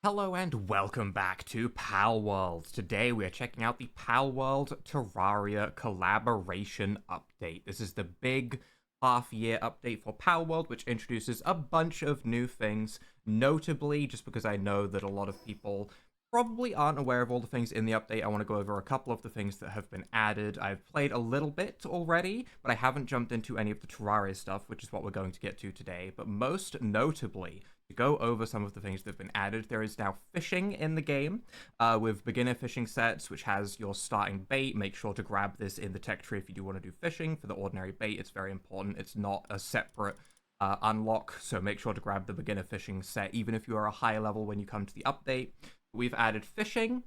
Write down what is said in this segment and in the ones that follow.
Hello and welcome back to Palworld. Today we are checking out the Palworld Terraria collaboration update. This is the big half-year update for Palworld, which introduces a bunch of new things, notably, just because I know that a lot of people probably aren't aware of all the things in the update, I want to go over a couple of the things that have been added. I've played a little bit already, but I haven't jumped into any of the Terraria stuff, which is what we're going to get to today. But most notably, to go over some of the things that have been added, there is now fishing in the game with beginner fishing sets, which has your starting bait. Make sure to grab this in the tech tree if you do want to do fishing. For the ordinary bait, it's very important. It's not a separate unlock, so make sure to grab the beginner fishing set, even if you are a higher level when you come to the update. We've added fishing.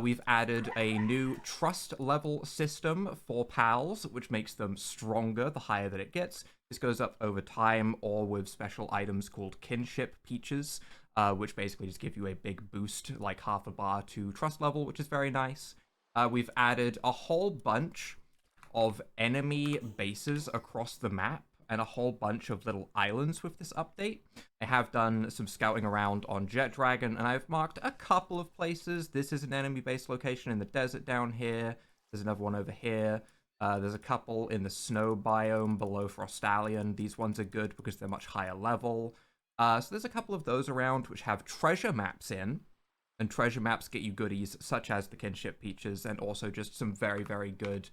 We've added a new trust level system for pals, which makes them stronger the higher that it gets. This goes up over time or with special items called kinship peaches, which basically just give you a big boost, like half a bar to trust level, which is very nice. We've added a whole bunch of enemy bases across the map and a whole bunch of little islands with this update. I have done some scouting around on Jet Dragon, and I've marked a couple of places. This is an enemy base location in the desert down here. There's another one over here. There's a couple in the snow biome below Frostallion. These ones are good because they're much higher level. So there's a couple of those around which have treasure maps in, and treasure maps get you goodies such as the kinship peaches and also just some very, very good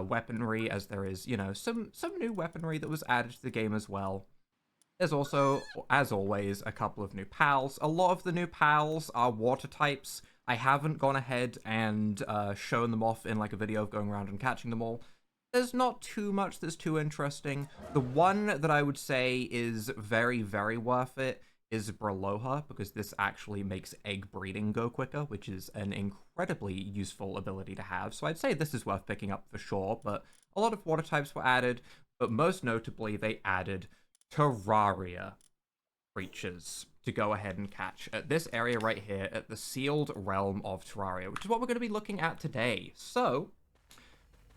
weaponry, as there is, you know, some new weaponry that was added to the game as well. There's also, as always, a couple of new pals. A lot of the new pals are water types. I haven't gone ahead and shown them off in like a video of going around and catching them all. There's not too much that's too interesting. The one that I would say is very, very worth it is Braloha, because this actually makes egg breeding go quicker, which is an incredibly useful ability to have. So I'd say this is worth picking up for sure, but a lot of water types were added, but most notably they added Terraria creatures to go ahead and catch at this area right here at the sealed realm of Terraria, which is what we're going to be looking at today. So,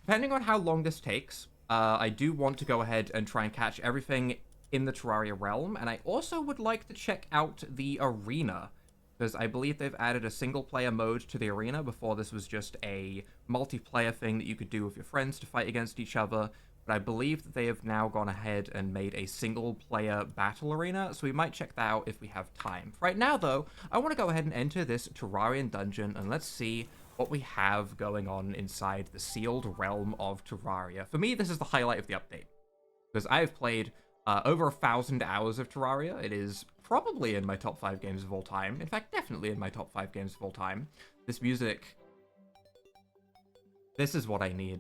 depending on how long this takes, I do want to go ahead and try and catch everything in the Terraria realm, and I also would like to check out the arena, because I believe they've added a single-player mode to the arena. Before, this was just a multiplayer thing that you could do with your friends to fight against each other, but I believe that they have now gone ahead and made a single-player battle arena, so we might check that out if we have time. Right now, though, I want to go ahead and enter this Terrarian dungeon, and let's see what we have going on inside the sealed realm of Terraria. For me, this is the highlight of the update, because I have played over 1,000 hours of Terraria. It is probably in my top 5 games of all time. In fact, definitely in my top 5 games of all time. This music, this is what I need.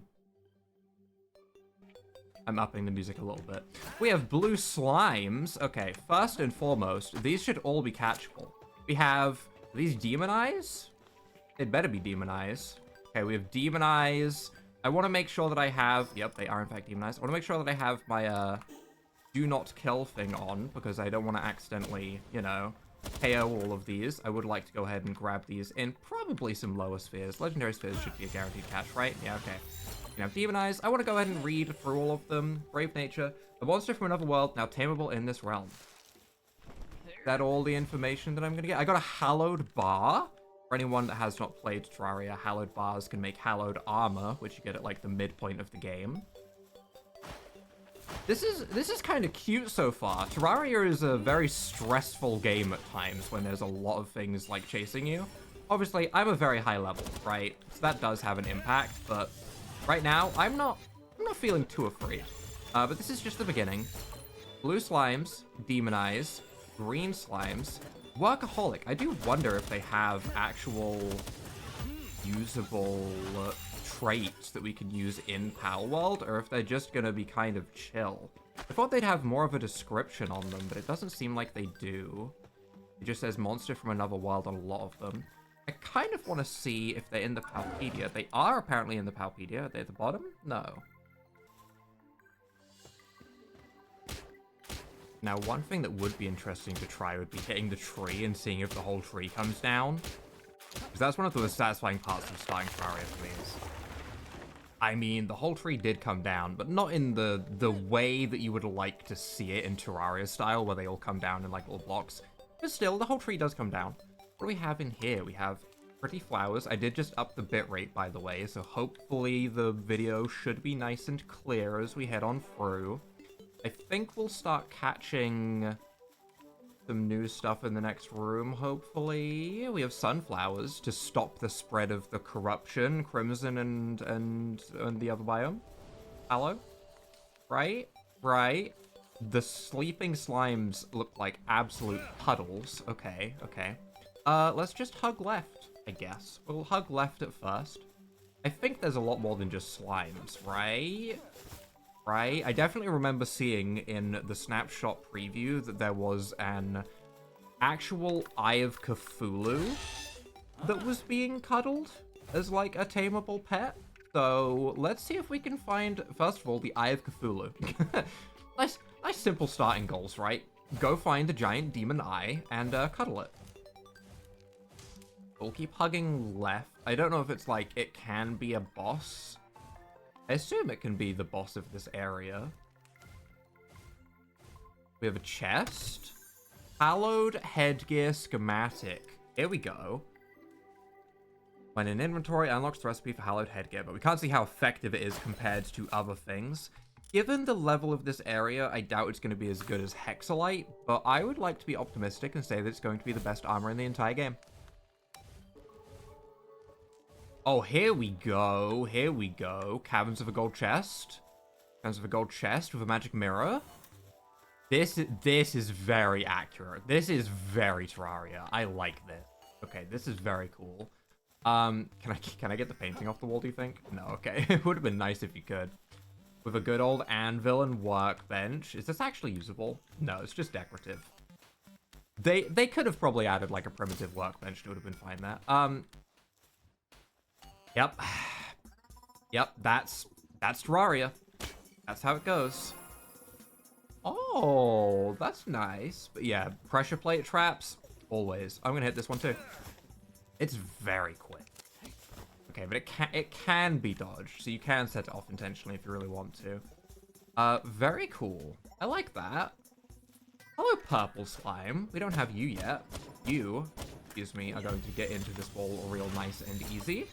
I'm upping the music a little bit. We have blue slimes. Okay, first and foremost, these should all be catchable. We have these demon eyes. It better be demon eyes. Okay, we have demon eyes. I want to make sure that I have... Yep, they are in fact demon eyes. I want to make sure that I have my do not kill thing on, because I don't want to accidentally, you know, KO all of these. I would like to go ahead and grab these in probably some lower spheres. Legendary spheres should be a guaranteed catch, right? Yeah, okay. You have Demon Eyes. I want to go ahead and read through all of them. Brave Nature. A monster from another world, now tameable in this realm. Is that all the information that I'm going to get? I got a Hallowed Bar. For anyone that has not played Terraria, Hallowed Bars can make Hallowed Armor, which you get at like the midpoint of the game. This is kind of cute so far. Terraria is a very stressful game at times when there's a lot of things like chasing you. Obviously, I'm a very high level, right? So that does have an impact, but right now, I'm not feeling too afraid. But this is just the beginning. Blue slimes, demon eyes, green slimes, workaholic. I do wonder if they have actual usable traits that we can use in Palworld, or if they're just gonna be kind of chill. I thought they'd have more of a description on them, but it doesn't seem like they do. It just says monster from another world on a lot of them. I kind of want to see if they're in the Palpedia. They are apparently in the Palpedia. Are they at the bottom? No. Now, one thing that would be interesting to try would be hitting the tree and seeing if the whole tree comes down. Because that's one of the most satisfying parts of starting Terraria for me is... I mean, the whole tree did come down, but not in the way that you would like to see it in Terraria style, where they all come down in like little blocks. But still, the whole tree does come down. What do we have in here? We have pretty flowers. I did just up the bitrate, by the way, so hopefully the video should be nice and clear as we head on through. I think we'll start catching some new stuff in the next room, hopefully. We have sunflowers to stop the spread of the corruption. Crimson and the other biome. Aloe? Right? Right. The sleeping slimes look like absolute puddles. Okay, okay. Let's just hug left, I guess. We'll hug left at first. I think there's a lot more than just slimes, right? Right? I definitely remember seeing in the snapshot preview that there was an actual Eye of Cthulhu that was being cuddled as, like, a tameable pet. So, let's see if we can find, first of all, the Eye of Cthulhu. Nice simple starting goals, right? Go find the giant demon eye and cuddle it. We'll keep hugging left. I don't know if it's like, it can be a boss. I assume it can be the boss of this area. We have a chest. Hallowed headgear schematic. Here we go. When in inventory, unlocks the recipe for hallowed headgear, but we can't see how effective it is compared to other things. Given the level of this area, I doubt it's going to be as good as Hexalite, but I would like to be optimistic and say that it's going to be the best armor in the entire game. Oh, here we go. Here we go. Caverns of a gold chest. Caverns of a gold chest with a magic mirror. This is very accurate. This is very Terraria. I like this. Okay, this is very cool. Can I get the painting off the wall, do you think? No, okay. It would have been nice if you could. With a good old anvil and workbench. Is this actually usable? No, it's just decorative. They could have probably added like a primitive workbench. It would have been fine there. Yep. Yep, that's Terraria. That's how it goes. Oh, that's nice. But yeah, pressure plate traps, always. I'm gonna hit this one too. It's very quick. Okay, but it can be dodged, so you can set it off intentionally if you really want to. Very cool. I like that. Hello, purple slime. We don't have you yet. You, excuse me, are going to get into this wall real nice and easy.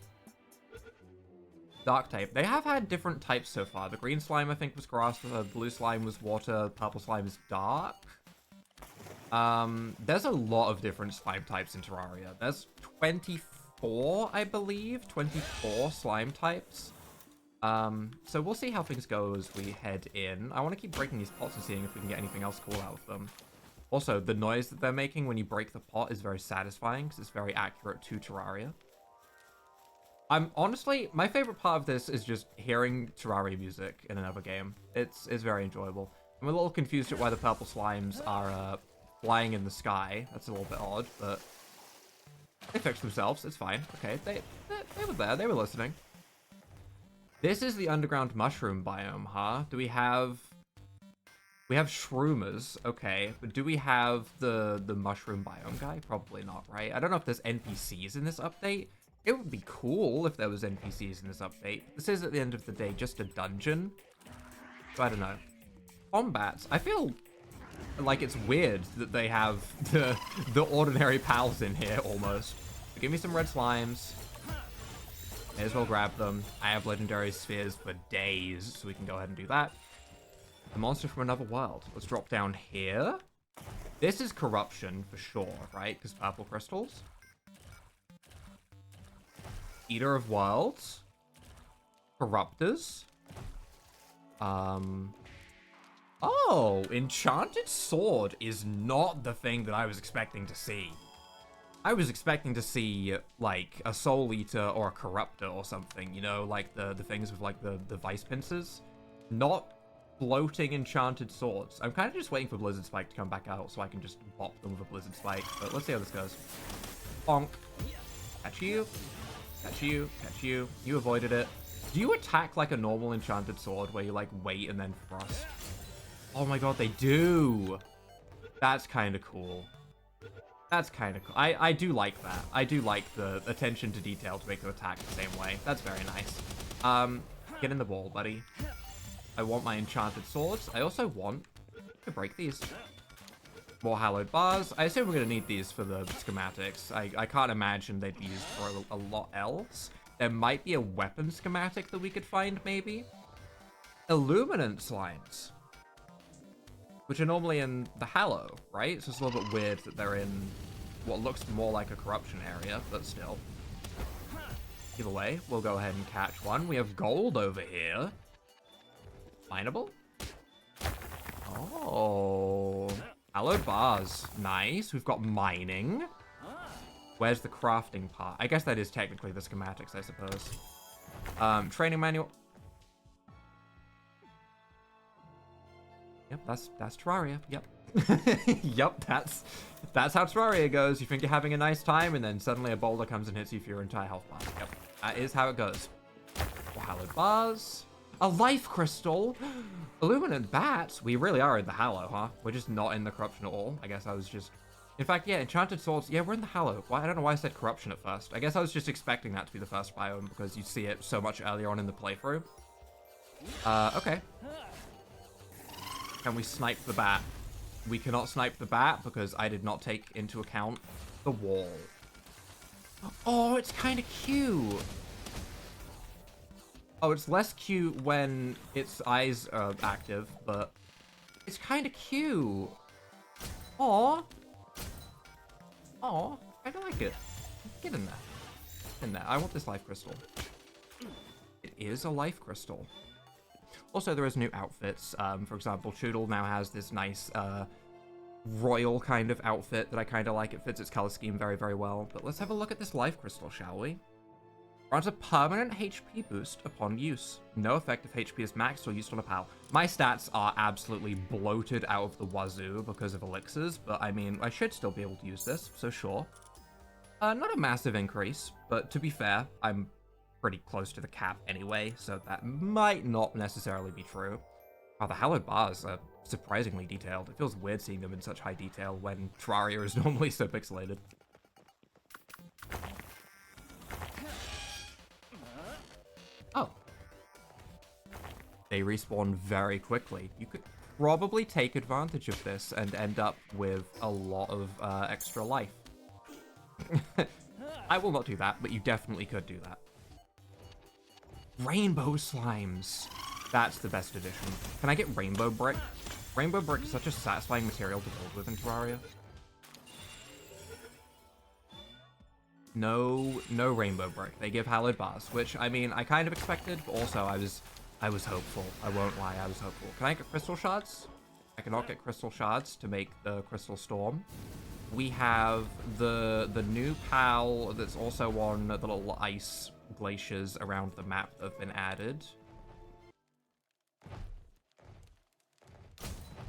Dark type. They have had different types so far. The green slime, I think, was grass. The blue slime was water. Purple slime is dark. There's a lot of different slime types in Terraria. There's 24, I believe. 24 slime types. So we'll see how things go as we head in. I want to keep breaking these pots and seeing if we can get anything else cool out of them. Also, the noise that they're making when you break the pot is very satisfying because it's very accurate to Terraria. Honestly, my favorite part of this is just hearing Terraria music in another game. It's very enjoyable. I'm a little confused at why the purple slimes are flying in the sky. That's a little bit odd, but they fixed themselves. It's fine. Okay, they were there. They were listening. This is the underground mushroom biome, huh? Do we have... We have shroomers, okay, but do we have the mushroom biome guy? Probably not, right? I don't know if there's NPCs in this update. It would be cool if there was NPCs in this update. This is, at the end of the day, just a dungeon. So I don't know. Combats. I feel like it's weird that they have the ordinary pals in here, almost. So give me some red slimes. May as well grab them. I have legendary spheres for days, so we can go ahead and do that. The monster from another world. Let's drop down here. This is corruption for sure, right? Because purple crystals. Eater of Worlds. Corruptors. Oh, Enchanted Sword is not the thing that I was expecting to see. I was expecting to see, like, a Soul Eater or a Corruptor or something, you know, like the things with, like, the Vice Pincers. Not floating Enchanted Swords. I'm kind of just waiting for Blizzard Spike to come back out so I can just bop them with a Blizzard Spike, but let's see how this goes. Bonk. Catch you. Catch you. Catch you. You avoided it. Do you attack like a normal Enchanted Sword where you, like, wait and then thrust? Oh my god, they do! That's kind of cool. That's kind of cool. I do like that. I do like the attention to detail to make them attack the same way. That's very nice. Get in the ball, buddy. I want my Enchanted Swords. I also want to break these. More hallowed bars. I assume we're going to need these for the schematics. I can't imagine they'd be used for a lot else. There might be a weapon schematic that we could find, maybe. Illuminant slimes. Which are normally in the Hallow, right? So it's a little bit weird that they're in what looks more like a corruption area, but still. Either way, we'll go ahead and catch one. We have gold over here. Mineable? Oh. Hallowed bars. Nice. We've got mining. Where's the crafting part? I guess that is technically the schematics, I suppose. Training manual. Yep, that's Terraria. Yep. Yep, that's how Terraria goes. You think you're having a nice time, and then suddenly a boulder comes and hits you for your entire health bar. Yep, that is how it goes. Hallowed bars. A life crystal. Illuminant bats. We really are in the Hallow, huh? We're just not in the corruption at all. I guess I was just... In fact, yeah, enchanted swords. Yeah, we're in the Hallow. Why? I don't know why I said corruption at first. I guess I was just expecting that to be the first biome because you see it so much earlier on in the playthrough. Okay. Can we snipe the bat? We cannot snipe the bat because I did not take into account the wall. Oh, it's kind of cute. Oh, it's less cute when its eyes are active, but it's kind of cute. Aw. Aw, I don't like it. Get in there. In there. I want this life crystal. It is a life crystal. Also, there is new outfits. For example, Choodle now has this nice, royal kind of outfit that I kind of like. It fits its color scheme very, very well. But let's have a look at this life crystal, shall we? Grants a permanent HP boost upon use. No effective HP is maxed or used on a pal. My stats are absolutely bloated out of the wazoo because of elixirs, but I mean, I should still be able to use this, so sure. Not a massive increase, but to be fair, I'm pretty close to the cap anyway, so that might not necessarily be true. Oh, the hallowed bars are surprisingly detailed. It feels weird seeing them in such high detail when Terraria is normally so pixelated. Oh. They respawn very quickly. You could probably take advantage of this and end up with a lot of extra life. I will not do that, but you definitely could do that. Rainbow slimes. That's the best addition. Can I get rainbow brick? Rainbow brick is such a satisfying material to build with in Terraria. No rainbow brick. They give hallowed bars, which, I mean, I kind of expected, but also I was hopeful. I won't lie, I was hopeful. Can I get crystal shards? I cannot get crystal shards to make the crystal storm. We have the new pal that's also on the little ice glaciers around the map that have been added.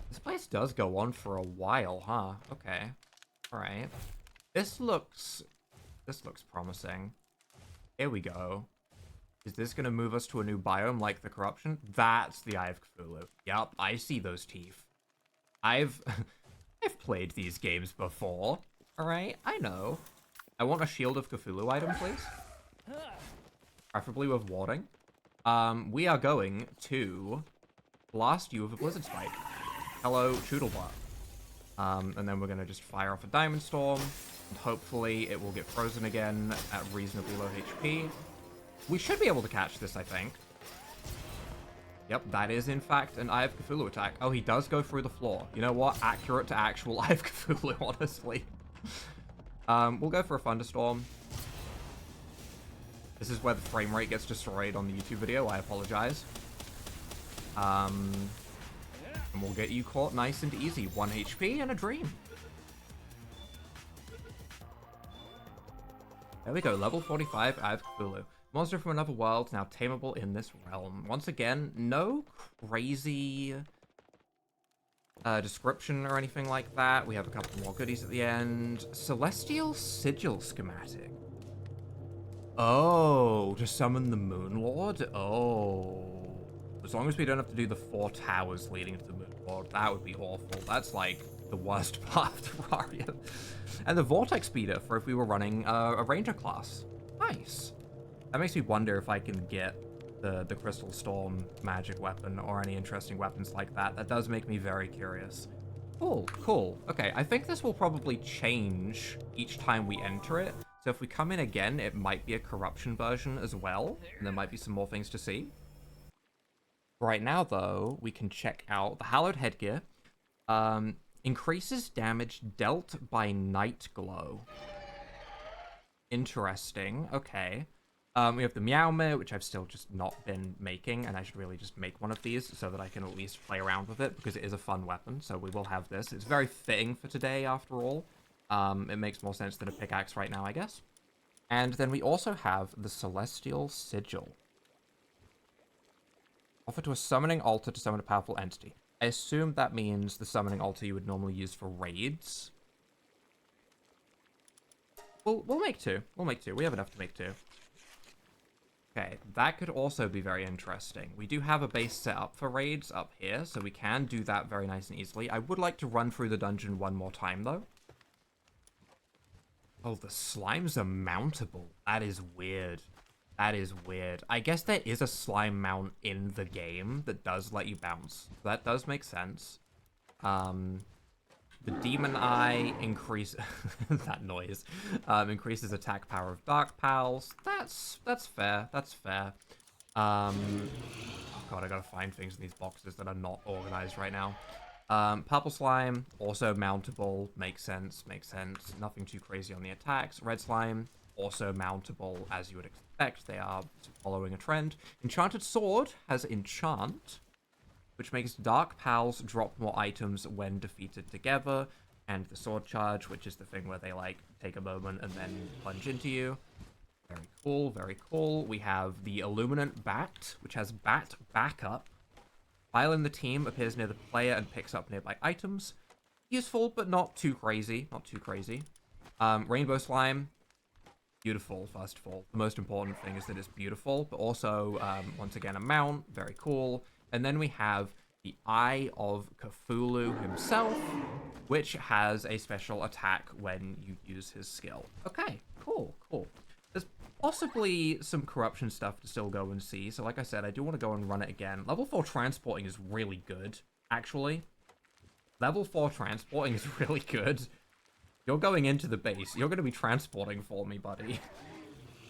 This place does go on for a while, huh? Okay. Alright. This looks promising. Here we go. Is this gonna move us to a new biome like the corruption? That's the Eye of Cthulhu. Yup, I see those teeth. I've played these games before. Alright, I know. I want a Shield of Cthulhu item, please. Preferably with warding. We are going to blast you with a Blizzard Spike. Hello, Choodlebot. And then we're gonna just fire off a Diamond Storm. And hopefully it will get frozen again at reasonably low HP. We should be able to catch this, I think. Yep, that is in fact an Eye of Cthulhu attack. Oh, he does go through the floor. You know what? Accurate to actual Eye of Cthulhu, honestly. We'll go for a Thunderstorm. This is where the frame rate gets destroyed on the YouTube video. I apologize. And we'll get you caught nice and easy. 1 HP and a dream. There we go, level 45, Eye of Cthulhu. Monster from another world, now tameable in this realm. Once again, no crazy description or anything like that. We have a couple more goodies at the end. Celestial Sigil schematic. Oh, to summon the Moon Lord? Oh. As long as we don't have to do the 4 towers leading to the Moon Lord, that would be awful. That's like the worst part of Terraria. And the Vortex Speeder for if we were running a Ranger class. Nice. That makes me wonder if I can get the Crystal Storm magic weapon or any interesting weapons like that. That does make me very curious. Cool, cool. Okay, I think this will probably change each time we enter it. So if we come in again, it might be a corruption version as well, and there might be some more things to see. Right now, though, we can check out the Hallowed Headgear. Increases damage dealt by Night Glow. Interesting, okay. We have the Meowmere, which I've still just not been making, and I should really just make one of these so that I can at least play around with it, because it is a fun weapon, so we will have this. It's very fitting for today, after all. It makes more sense than a pickaxe right now, I guess. And then we also have the Celestial Sigil. Offer to a summoning altar to summon a powerful entity. I assume that means the summoning altar you would normally use for raids. We'll make two. We'll make two. We have enough to make two. Okay, that could also be very interesting. We do have a base set up for raids up here, so we can do that very nice and easily. I would like to run through the dungeon one more time, though. Oh, the slimes are mountable. That is weird. That is weird. I guess there is a slime mount in the game that does let you bounce. That does make sense. The Demon Eye increase that noise increases attack power of Dark Pals. That's fair. That's fair. Oh god, I gotta find things in these boxes that are not organized right now. Purple Slime also mountable. Makes sense. Makes sense. Nothing too crazy on the attacks. Red Slime also mountable, as you would expect. They are following a trend. Enchanted Sword has Enchant, which makes Dark Pals drop more items when defeated together, and the Sword Charge, which is the thing where they, like, take a moment and then plunge into you. Very cool, very cool. We have the Illuminant Bat, which has Bat Backup. While in the team, appears near the player and picks up nearby items. Useful, but not too crazy. Not too crazy. Rainbow Slime. Beautiful, first of all. The most important thing is that it's beautiful, but also, once again, a mount. Very cool. And then we have the Eye of Cthulhu himself, which has a special attack when you use his skill. Okay, cool, cool. There's possibly some corruption stuff to still go and see. So like I said, I do want to go and run it again. Level 4 transporting is really good, actually. Level 4 transporting is really good. You're going into the base. You're going to be transporting for me, buddy.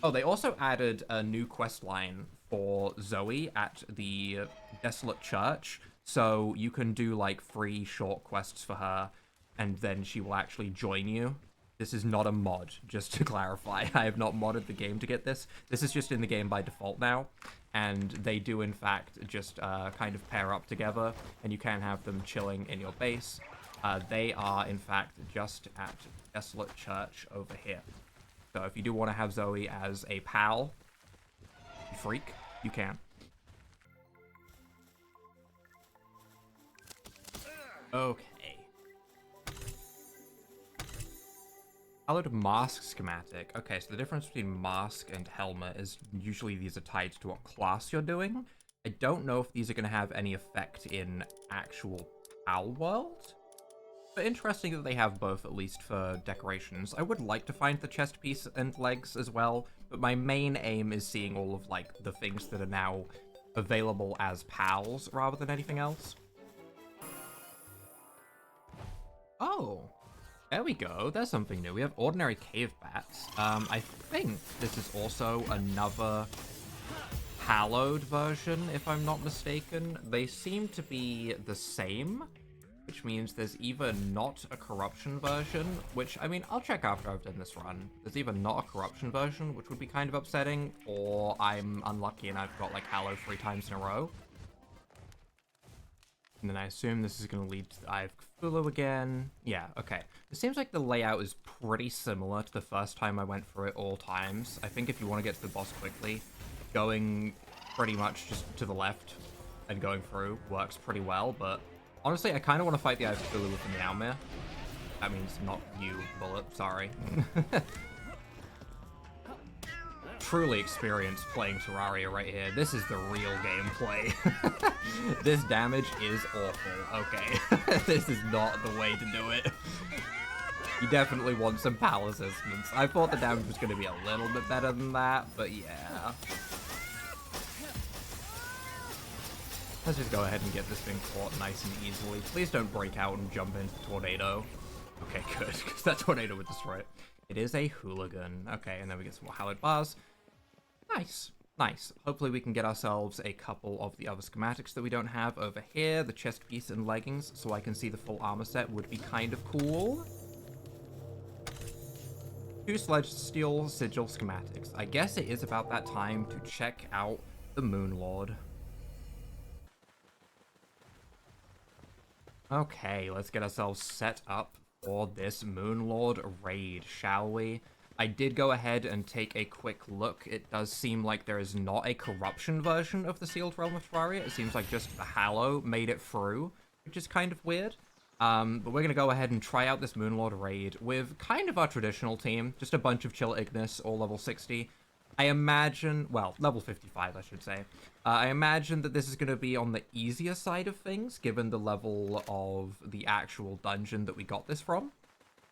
Oh, they also added a new quest line for Zoe at the Desolate Church. So you can do, like, free short quests for her, and then she will actually join you. This is not a mod, just to clarify. I have not modded the game to get this. This is just in the game by default now. And they do, in fact, just kind of pair up together, and you can have them chilling in your base. They are, in fact, just at Desolate Church over here. So if you do want to have Zoe as a pal, freak, you can. Okay. Colored mask schematic. Okay, so the difference between mask and helmet is usually these are tied to what class you're doing. I don't know if these are going to have any effect in actual Palworld. But interesting that they have both, at least for decorations. I would like to find the chest piece and legs as well, but my main aim is seeing all of, like, the things that are now available as pals rather than anything else. Oh, there we go. There's something new. We have ordinary cave bats. I think this is also another hallowed version, if I'm not mistaken. They seem to be the same, which means there's either not a corruption version, which, I mean, I'll check after I've done this run. There's either not a corruption version, which would be kind of upsetting, or I'm unlucky and I've got, like, Hallow 3 times in a row. And then I assume this is going to lead to the Eye of Cthulhu again. Yeah, okay. It seems like the layout is pretty similar to the first time I went through it all times. I think if you want to get to the boss quickly, going pretty much just to the left and going through works pretty well, but honestly, I kind of want to fight the Eye of Cthulhu with the Meowmere. That means not you, Bullet. Sorry. Truly experienced playing Terraria right here. This is the real gameplay. This damage is awful. Okay. This is not the way to do it. You definitely want some PAL assistance. I thought the damage was going to be a little bit better than that, but yeah. Let's just go ahead and get this thing caught nice and easily. Please don't break out and jump into the tornado. Okay, good, because that tornado would destroy it. It is a hooligan. Okay, and then we get some more hallowed bars. Nice, nice. Hopefully we can get ourselves a couple of the other schematics that we don't have over here. The chest piece and leggings, so I can see the full armor set would be kind of cool. 2 sledge steel sigil schematics. I guess it is about that time to check out the Moonlord. Okay, let's get ourselves set up for this Moonlord raid, shall we? I did go ahead and take a quick look. It does seem like there is not a corruption version of the Sealed Realm of Terraria. It seems like just the Hallow made it through, which is kind of weird. But we're going to go ahead and try out this Moonlord raid with kind of our traditional team. Just a bunch of Chill Ignis, all level 60. I imagine, well, level 55, I should say. I imagine that this is going to be on the easier side of things, given the level of the actual dungeon that we got this from.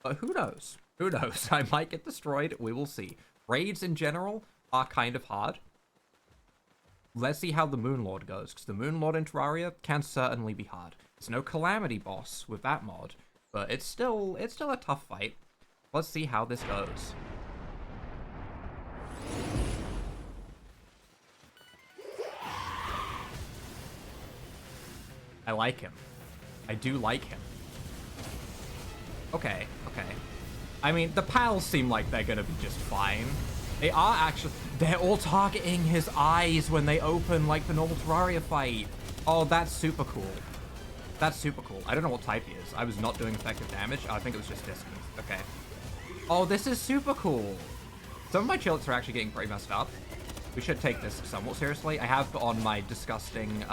But who knows? Who knows? I might get destroyed. We will see. Raids in general are kind of hard. Let's see how the Moonlord goes, because the Moonlord in Terraria can certainly be hard. It's no Calamity boss with that mod, but it's still a tough fight. Let's see how this goes. I like him. I do like him. Okay, okay. I mean, the pals seem like they're gonna be just fine. They are actually... They're all targeting his eyes when they open, like, the normal Terraria fight. Oh, that's super cool. That's super cool. I don't know what type he is. I was not doing effective damage. Oh, I think it was just distance. Okay. Oh, this is super cool. Some of my chillets are actually getting pretty messed up. We should take this somewhat seriously. I have on my disgusting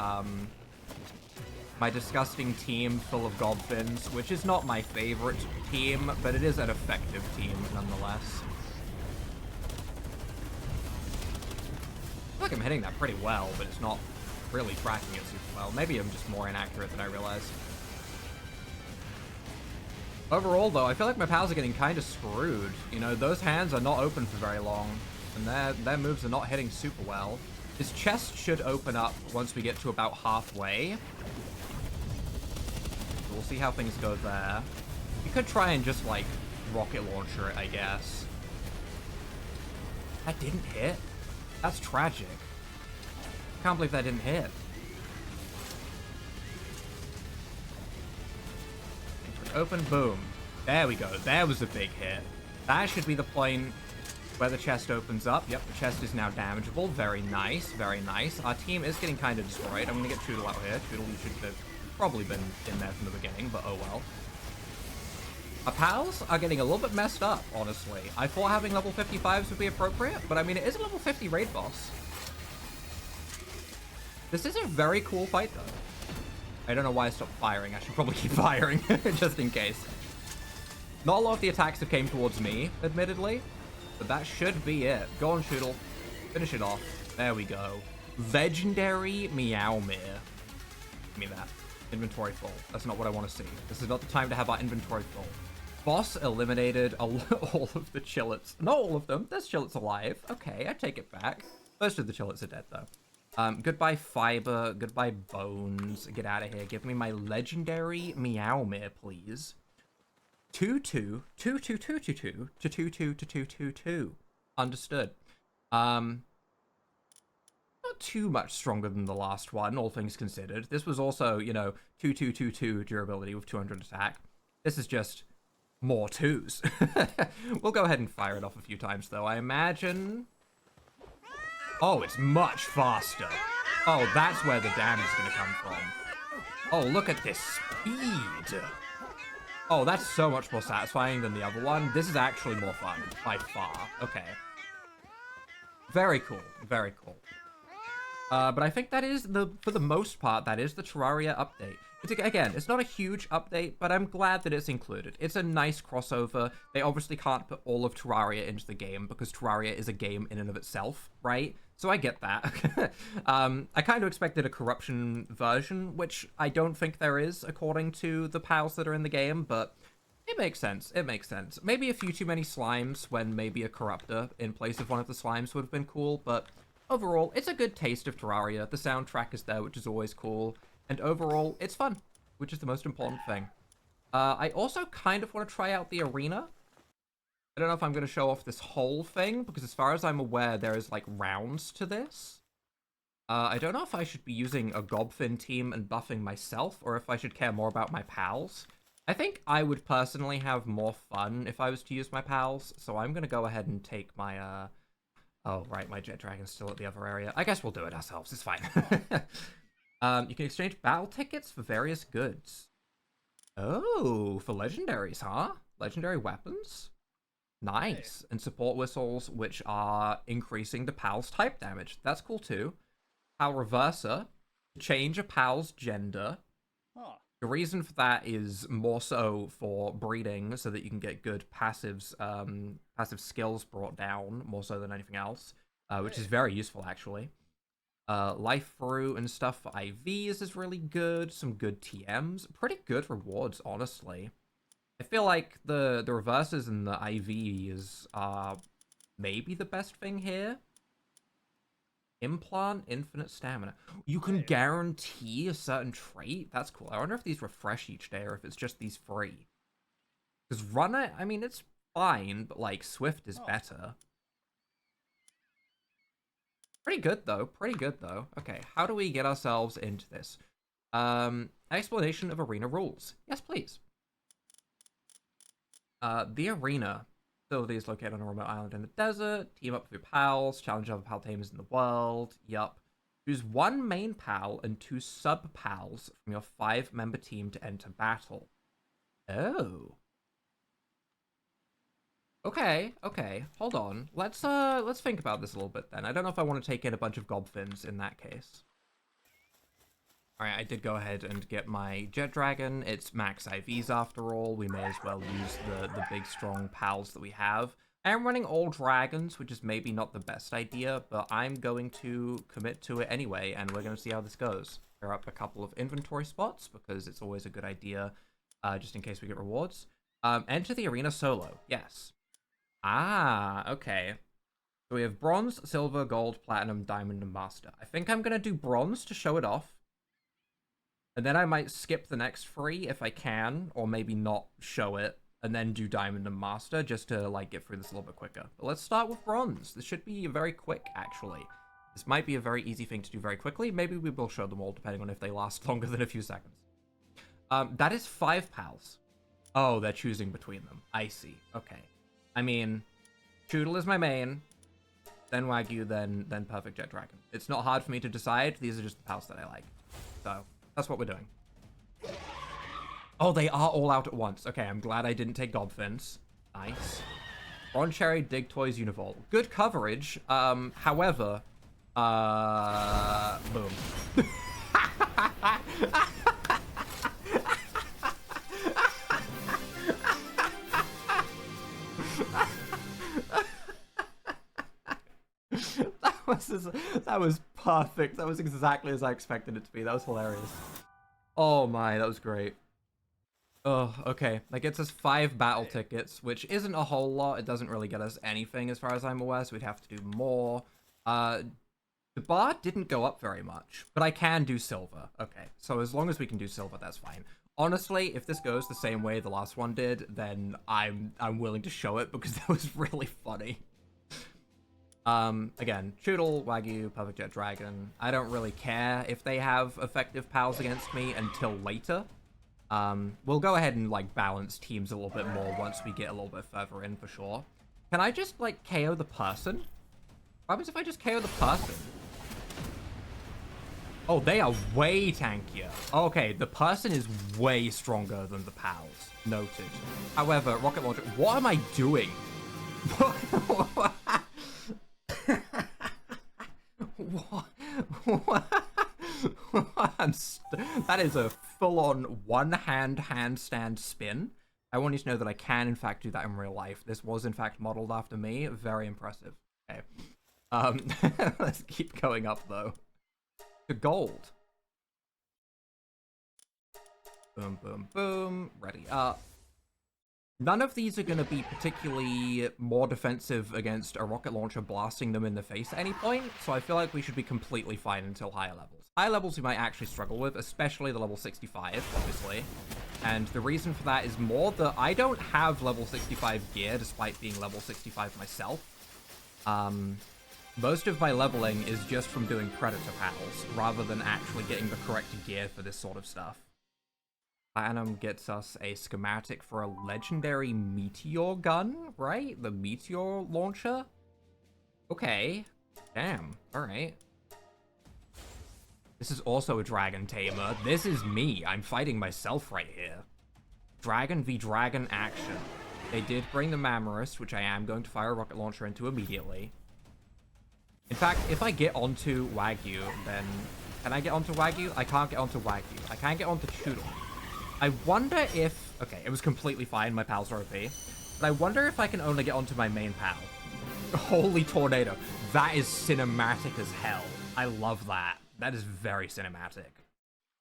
team full of Godfins, which is not my favorite team, but it is an effective team nonetheless. I feel like I'm hitting that pretty well, but it's not really tracking it super well. Maybe I'm just more inaccurate than I realized. Overall, though, I feel like my pals are getting kind of screwed. You know, those hands are not open for very long, and their moves are not hitting super well. His chest should open up once we get to about halfway. We'll see how things go there. You could try and just, like, rocket launcher it, I guess. That didn't hit? That's tragic. I can't believe that didn't hit. Open, boom. There we go. There was a big hit. That should be the point where the chest opens up. Yep, the chest is now damageable. Very nice, very nice. Our team is getting kind of destroyed. I'm going to get Choodle out here. Choodle, you should have probably been in there from the beginning, but oh well. Our pals are getting a little bit messed up, honestly. I thought having level 55s would be appropriate, but I mean, it is a level 50 raid boss. This is a very cool fight, though. I don't know why I stopped firing. I should probably keep firing, just in case. Not a lot of the attacks have came towards me, admittedly, but that should be it. Go on, Choodle. Finish it off. There we go. Legendary Meowmere. Give me that. Inventory full. That's not what I want to see. This is not the time to have our inventory full. Boss eliminated all of the chillets. Not all of them. There's chillets alive. Okay, I take it back. Most of the chillets are dead, though. Goodbye fiber. Goodbye bones. Get out of here. Give me my legendary Meowmere, please. 2-2. 2-2-2-2-2. 2-2-2-2-2-2. Understood. Not too much stronger than the last one, all things considered. This was also, you know, 2-2-2-2 durability with 200 attack. This is just more twos. We'll go ahead and fire it off a few times, though. I imagine... Oh, it's much faster. Oh, that's where the damage is going to come from. Oh, look at this speed. Oh, that's so much more satisfying than the other one. This is actually more fun, by far. Okay. Very cool. Very cool. But I think that is, for the most part, that is the Terraria update. Again, it's not a huge update, but I'm glad that it's included. It's a nice crossover. They obviously can't put all of Terraria into the game, because Terraria is a game in and of itself, right? So I get that. I kind of expected a corruption version, which I don't think there is, according to the pals that are in the game, but it makes sense. It makes sense. Maybe a few too many slimes when maybe a corruptor in place of one of the slimes would have been cool, but overall, it's a good taste of Terraria. The soundtrack is there, which is always cool. And overall, it's fun, which is the most important thing. I also kind of want to try out the arena. I don't know if I'm going to show off this whole thing, because as far as I'm aware, there is, like, rounds to this. I don't know if I should be using a Gobfin team and buffing myself, or if I should care more about my pals. I think I would personally have more fun if I was to use my pals, so I'm going to go ahead and take my, Oh, right, my Jet Dragon's still at the other area. I guess we'll do it ourselves, it's fine. You can exchange battle tickets for various goods. Oh, for legendaries, huh? Legendary weapons? Nice. And support whistles, which are increasing the pal's type damage. That's cool too. Pal reverser, change a pal's gender. Huh. The reason for that is more so for breeding, so that you can get good passives, passive skills brought down, more so than anything else, which is very useful, actually. Life Fruit and stuff for IVs is really good. Some good TMs. Pretty good rewards, honestly. I feel like the reverses and the IVs are maybe the best thing here. Implant infinite stamina. You can guarantee a certain trait? That's cool. I wonder if these refresh each day or if it's just these free. Because Runner, I mean, it's fine, but like Swift is better. Pretty good though. Pretty good though. Okay, how do we get ourselves into this? Explanation of arena rules. Yes, please. The arena facility is located on a remote island in the desert. Team up with your pals. Challenge other pal tamers in the world. Yup. Choose one main pal and 2 sub pals from your 5-member team to enter battle. Oh. Okay, okay. Hold on. Let's think about this a little bit then. I don't know if I want to take in a bunch of Gobfins in that case. Alright, I did go ahead and get my Jet Dragon. It's max IVs after all. We may as well use the big strong pals that we have. I am running all dragons, which is maybe not the best idea, but I'm going to commit to it anyway, and we're going to see how this goes. Clear up a couple of inventory spots, because it's always a good idea, just in case we get rewards. Enter the arena solo. Yes. Ah, okay. So we have bronze, silver, gold, platinum, diamond, and master. I think I'm going to do bronze to show it off. And then I might skip the next 3 if I can, or maybe not show it, and then do Diamond and Master, just to, like, get through this a little bit quicker. But let's start with Bronze. This should be very quick, actually. This might be a very easy thing to do very quickly. Maybe we will show them all, depending on if they last longer than a few seconds. That is 5 pals. Oh, they're choosing between them. I see. Okay. I mean, Choodle is my main, then Wagyu, then Perfect Jet Dragon. It's not hard for me to decide. These are just the pals that I like. So that's what we're doing. Oh, they are all out at once. Okay, I'm glad I didn't take Gobfins. Nice. Ron Cherry, Dig Toys, Univol. Good coverage. However, boom. That was perfect. That was exactly as I expected it to be. That was hilarious. Oh my, that was great. Oh, okay. That gets us 5 battle tickets, which isn't a whole lot. It doesn't really get us anything as far as I'm aware, so we'd have to do more. The bar didn't go up very much, but I can do silver. Okay, so as long as we can do silver, that's fine. Honestly, if this goes the same way the last one did, then I'm willing to show it because that was really funny. Again, Choodle, Wagyu, Perfect Jet Dragon. I don't really care if they have effective pals against me until later. We'll go ahead and, like, balance teams a little bit more once we get a little bit further in, for sure. Can I just, like, KO the person? What happens if I just KO the person? Oh, they are way tankier. Okay, the person is way stronger than the pals. Noted. However, Rocket Launcher... What am I doing? What? That is a full-on one-hand handstand spin. I want you to know that I can, in fact, do that in real life. This was, in fact, modeled after me. Very impressive. Okay. Let's keep going up, though. To gold. Boom, boom, boom. Ready up. None of these are going to be particularly more defensive against a rocket launcher blasting them in the face at any point, so I feel like we should be completely fine until higher levels. Higher levels we might actually struggle with, especially the level 65, obviously. And the reason for that is more that I don't have level 65 gear, despite being level 65 myself. Most of my leveling is just from doing Predator pals, rather than actually getting the correct gear for this sort of stuff. Platinum gets us a schematic for a legendary meteor gun, right? The meteor launcher? Okay. Damn. Alright. This is also a dragon tamer. This is me. I'm fighting myself right here. Dragon v dragon action. They did bring the Mammarist, which I am going to fire a rocket launcher into immediately. In fact, if I get onto Wagyu, then... Can I get onto Wagyu? I can't get onto Wagyu. I can get onto Choodle. I wonder if... Okay, it was completely fine. My pals are OP. But I wonder if I can only get onto my main pal. Holy tornado. That is cinematic as hell. I love that. That is very cinematic.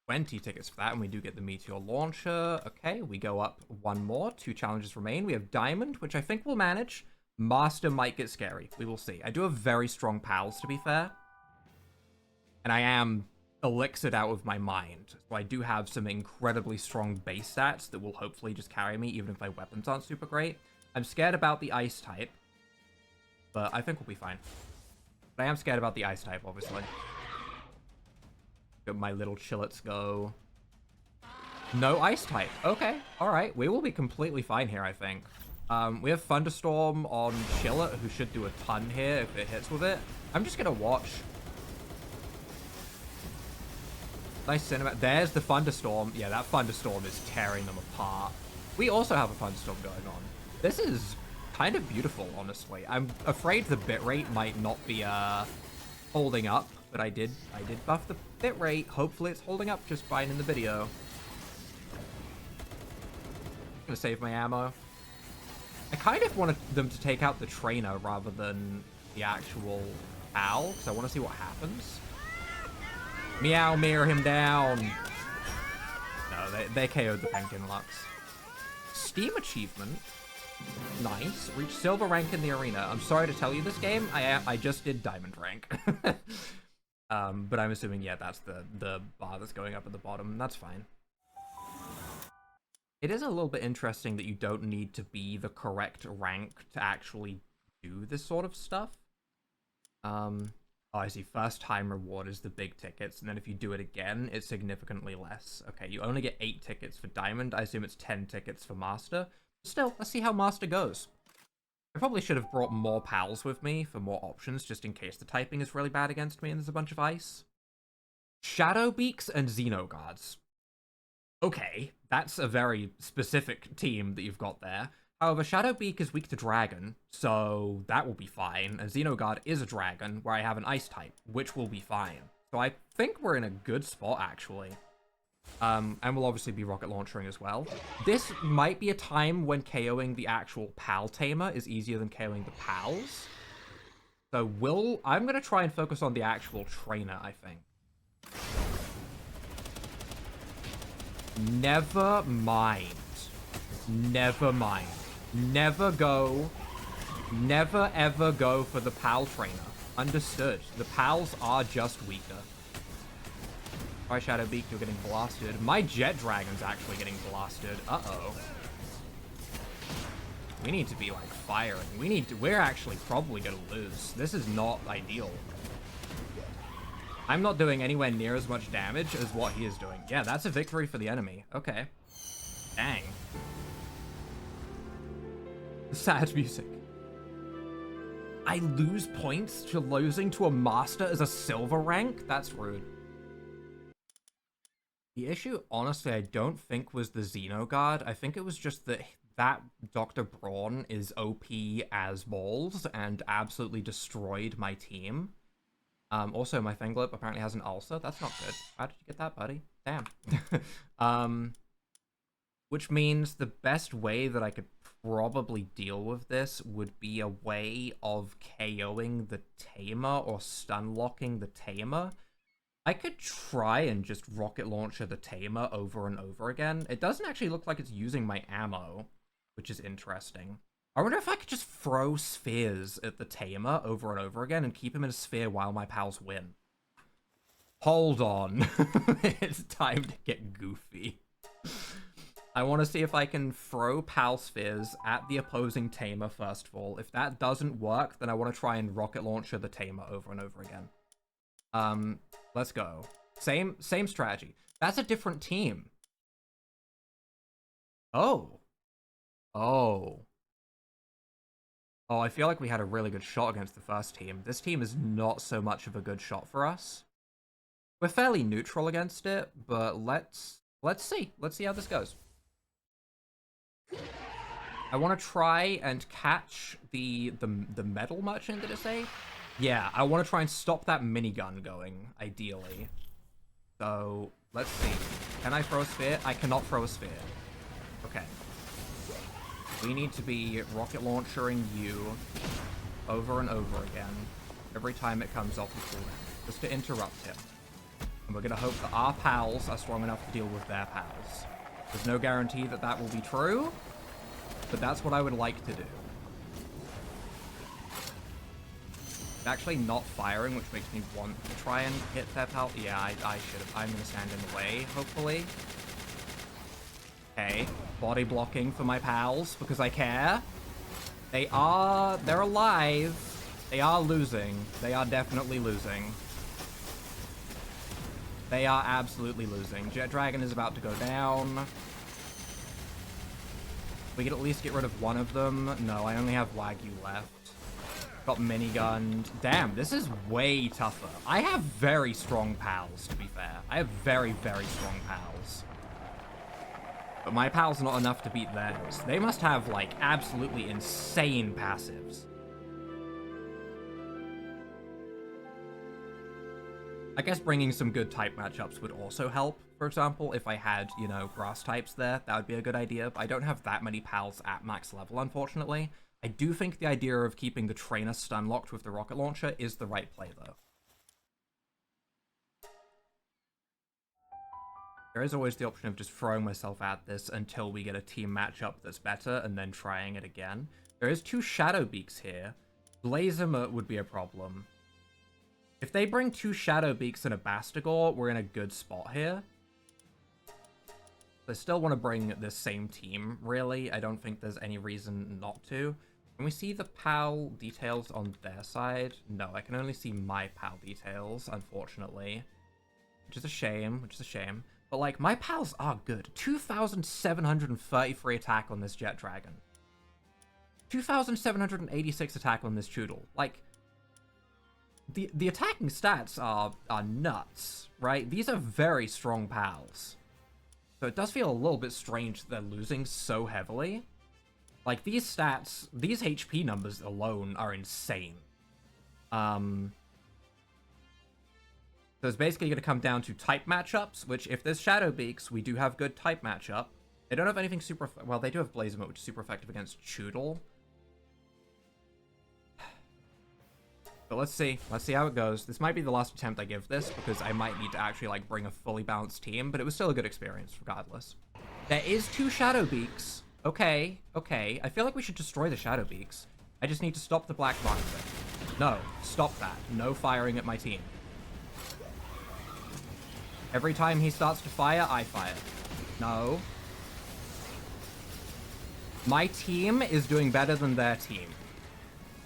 20 tickets for that, and we do get the meteor launcher. Okay, we go up one more. 2 challenges remain. We have Diamond, which I think we'll manage. Master might get scary. We will see. I do have very strong pals, to be fair. And I am elixired out of my mind. So I do have some incredibly strong base stats that will hopefully just carry me, even if my weapons aren't super great. I'm scared about the ice type, but I think we'll be fine. But I am scared about the ice type, obviously. Got my little chillets go. No ice type. Okay, alright. We will be completely fine here, I think. We have Thunderstorm on Chillet, who should do a ton here if it hits with it. I'm just gonna watch. Nice cinema. There's the Thunderstorm. Yeah, that Thunderstorm is tearing them apart. We also have a Thunderstorm going on. This is kind of beautiful, honestly. I'm afraid the bitrate might not be holding up, but I did buff the bitrate. Hopefully it's holding up just fine in the video. Gonna save my ammo. I kind of wanted them to take out the trainer rather than the actual owl, because I want to see what happens. Meow, mirror him down. No, they KO'd the Penguin Lux. Steam achievement. Nice. Reach silver rank in the arena. I'm sorry to tell you this game. I just did diamond rank. But I'm assuming, yeah, that's the bar that's going up at the bottom. That's fine. It is a little bit interesting that you don't need to be the correct rank to actually do this sort of stuff. Oh, I see. First time reward is the big tickets, and then if you do it again, it's significantly less. Okay, you only get 8 tickets for Diamond. I assume it's 10 tickets for Master. Still, let's see how Master goes. I probably should have brought more pals with me for more options, just in case the typing is really bad against me and there's a bunch of ice. Shadowbeaks and Xenoguards. Okay, that's a very specific team that you've got there. However, Shadowbeak is weak to dragon, so that will be fine. And Xenoguard is a dragon, where I have an ice type, which will be fine. So I think we're in a good spot, actually. And we'll obviously be rocket launchering as well. This might be a time when KOing the actual pal tamer is easier than KOing the pals. So I'm going to try and focus on the actual trainer, I think. Never mind. Never mind. Never ever go for the pal trainer. Understood. The pals are just weaker. By Shadowbeak, you're getting blasted. My Jet Dragon's actually getting blasted. Uh-oh. We need to be, like, firing. We're actually probably gonna lose. This is not ideal. I'm not doing anywhere near as much damage as what he is doing. Yeah, that's a victory for the enemy. Okay. Dang. Sad music. I lose points to losing to a master as a silver rank? That's rude. The issue, honestly, I don't think was the Xenoguard. I think it was just that Dr. Braun is OP as balls and absolutely destroyed my team. Also, my Fenglip apparently has an ulcer. That's not good. How did you get that, buddy? Damn. Which means the best way that I could probably deal with this would be a way of KOing the tamer or stun locking the tamer. I could try and just rocket launcher the tamer over and over again. It doesn't actually look like it's using my ammo. which is interesting. I wonder if I could just throw spheres at the Tamer over and over again and keep him in a sphere while my pals win. Hold on. It's time to get goofy. I want to see if I can throw pal spheres at the opposing Tamer first of all. If that doesn't work, then I want to try and rocket launcher the Tamer over and over again. Let's go. Same strategy. That's a different team. Oh. Oh, I feel like we had a really good shot against the first team. This team is not so much of a good shot for us. We're fairly neutral against it, but let's see. Let's see how this goes. I want to try and catch the metal merchant, did it say? Yeah, I want to try and stop that minigun going, ideally. So, let's see. Can I throw a sphere? I cannot throw a sphere. Okay. We need to be rocket launchering you over and over again every time it comes off the cooldown, just to interrupt him. And we're going to hope that our pals are strong enough to deal with their pals. There's no guarantee that that will be true, but that's what I would like to do. Actually not firing, which makes me want to try and hit their pal. Yeah, I should have. I'm going to stand in the way, hopefully. Okay, body blocking for my pals because I care. They're alive. They are losing. They are definitely losing. They are absolutely losing. Jet Dragon is about to go down. We could at least get rid of one of them. No, I only have Wagyu left. Got minigunned. Damn, this is way tougher. I have very strong pals, to be fair. I have very, very strong pals. But my pals are not enough to beat theirs. They must have, like, absolutely insane passives. I guess bringing some good type matchups would also help. For example, if I had, you know, grass types there, that would be a good idea. But I don't have that many pals at max level, unfortunately. I do think the idea of keeping the trainer stun locked with the rocket launcher is the right play, though. There is always the option of just throwing myself at this until we get a team matchup that's better and then trying it again. There is 2 Shadow Beaks here. Blazimer would be a problem. If they bring 2 Shadow Beaks and a Bastigor, we're in a good spot here. I still want to bring this same team, really. I don't think there's any reason not to. Can we see the PAL details on their side? No, I can only see my PAL details, unfortunately. Which is a shame, But, like, my pals are good. 2,733 attack on this Jet Dragon. 2,786 attack on this Choodle. Like, the attacking stats are nuts, right? These are very strong pals. So it does feel a little bit strange that they're losing so heavily. Like, these stats, these HP numbers alone are insane. So it's basically going to come down to type matchups, which if there's Shadow Beaks, we do have good type matchup. They don't have anything super... Well, they do have Blazimer, which is super effective against Choodle. But let's see. Let's see how it goes. This might be the last attempt I give this, because I might need to actually, like, bring a fully balanced team, but it was still a good experience, regardless. There is 2 Shadow Beaks. Okay, okay. I feel like we should destroy the Shadow Beaks. I just need to stop the Black Market. No, stop that. No firing at my team. Every time he starts to fire, I fire. No. My team is doing better than their team.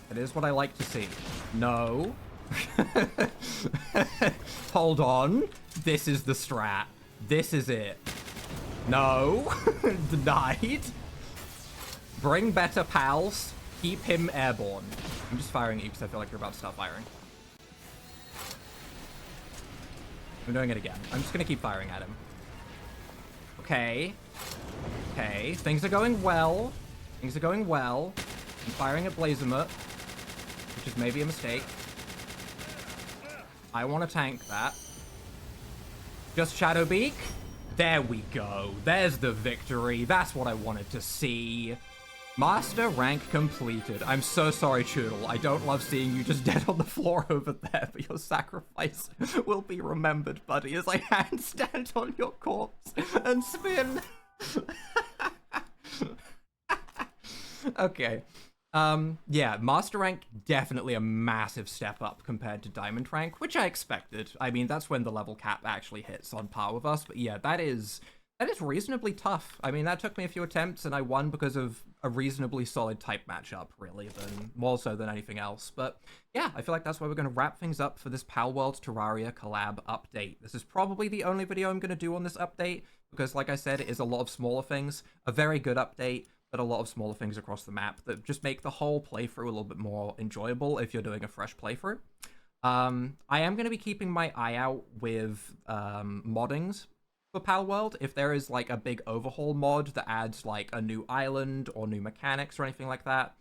That is what I like to see. No. Hold on. This is the strat. This is it. No. Denied. Bring better pals. Keep him airborne. I'm just firing at you because I feel like you're about to start firing. I'm doing it again. I'm just going to keep firing at him. Okay. Okay. Things are going well. Things are going well. I'm firing at Blazimer, which is maybe a mistake. I want to tank that. Just Shadow Beak. There we go. There's the victory. That's what I wanted to see. Master rank completed. I'm so sorry, Choodle. I don't love seeing you just dead on the floor over there, but your sacrifice will be remembered, buddy, as I handstand on your corpse and spin. Okay. Yeah, Master Rank definitely a massive step up compared to Diamond Rank, which I expected. I mean, that's when the level cap actually hits on par with us. But yeah, that is reasonably tough. I mean, that took me a few attempts, and I won because of a reasonably solid type matchup, really, than more so than anything else. But yeah, I feel like that's where we're going to wrap things up for this Palworld Terraria collab update. This is probably the only video I'm going to do on this update, because like I said, it is a lot of smaller things. A very good update, but a lot of smaller things across the map that just make the whole playthrough a little bit more enjoyable if you're doing a fresh playthrough. I am going to be keeping my eye out with moddings for Palworld. If there is like a big overhaul mod that adds like a new island or new mechanics or anything like that,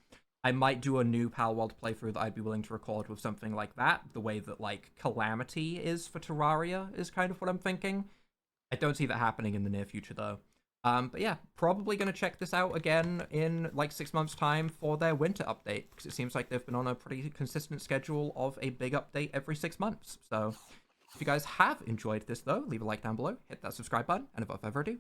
I might do a new Palworld playthrough that I'd be willing to record with something like that. The way that like Calamity is for Terraria is kind of what I'm thinking. I don't see that happening in the near future though. But yeah, probably going to check this out again in like 6 months' time for their winter update, because it seems like they've been on a pretty consistent schedule of a big update every 6 months. So if you guys have enjoyed this though, leave a like down below, hit that subscribe button, and without further ado,